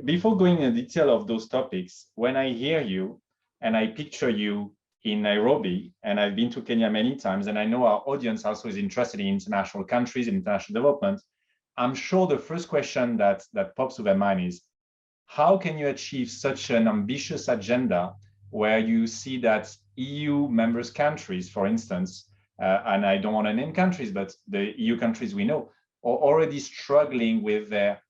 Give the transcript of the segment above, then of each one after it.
before going in detail of those topics, when I hear you and I picture you in Nairobi, and I've been to Kenya many times, and I know our audience also is interested in international countries, in international development, I'm sure the first question that pops to their mind is, how can you achieve such an ambitious agenda where you see that EU members countries, for instance, and I don't want to name countries, but the EU countries we know are already struggling with their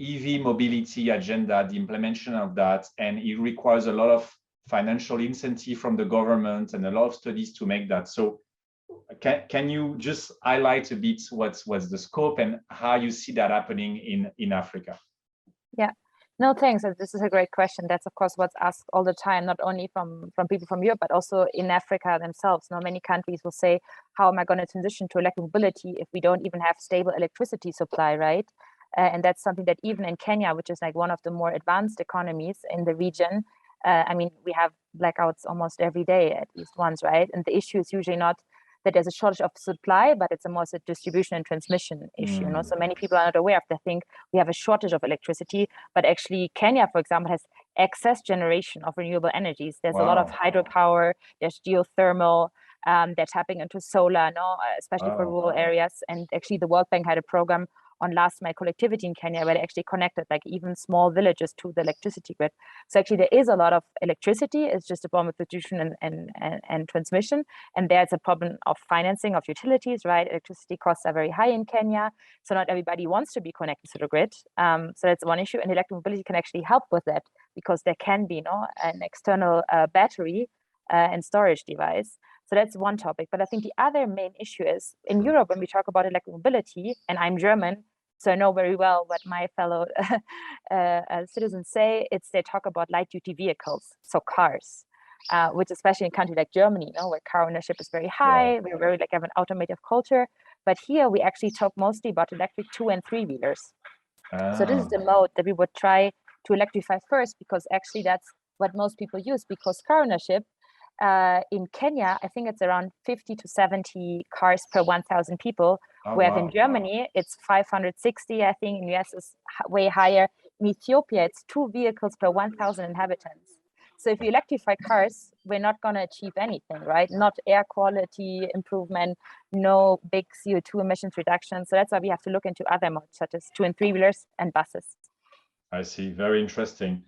EV mobility agenda, the implementation of that, and it requires a lot of financial incentive from the government and a lot of studies to make that. So can you just highlight a bit what's the scope and how you see that happening in Africa? Yeah. No, thanks. This is a great question. That's, of course, what's asked all the time, not only from people from Europe, but also in Africa themselves. Now, many countries will say, how am I going to transition to electric mobility if we don't even have stable electricity supply, right? And that's something that even in Kenya, which is like one of the more advanced economies in the region, I mean, we have blackouts almost every day, at least once, right? And the issue is usually not that there's a shortage of supply, but it's a more distribution and transmission issue. You know? So many people are not aware of. They think we have a shortage of electricity, but actually Kenya, for example, has excess generation of renewable energies. There's a lot of hydropower, there's geothermal, they're tapping into solar, especially for rural areas. And actually the World Bank had a program on last mile connectivity in Kenya where they actually connected like even small villages to the electricity grid. So actually there is a lot of electricity. It's just a problem with distribution and transmission. And there's a problem of financing of utilities, right? Electricity costs are very high in Kenya. So not everybody wants to be connected to the grid. So that's one issue. And electric mobility can actually help with that because there can be an external battery and storage device. So that's one topic. But I think the other main issue is in Europe, when we talk about electric mobility, and I'm German, so I know very well what my fellow citizens say, they talk about light duty vehicles, so cars, which especially in a country like Germany, where car ownership is very high, we're very have an automotive culture. But here we actually talk mostly about electric 2- and 3-wheelers. So this is the mode that we would try to electrify first, because actually that's what most people use, because car ownership in Kenya, I think it's around 50 to 70 cars per 1,000 people, whereas in Germany, it's 560, I think. In the US, it's way higher. In Ethiopia, it's 2 vehicles per 1,000 inhabitants. So if you electrify cars, we're not going to achieve anything, right? Not air quality improvement, no big CO2 emissions reduction. So that's why we have to look into other modes, such as 2- and 3-wheelers and buses. I see. Very interesting.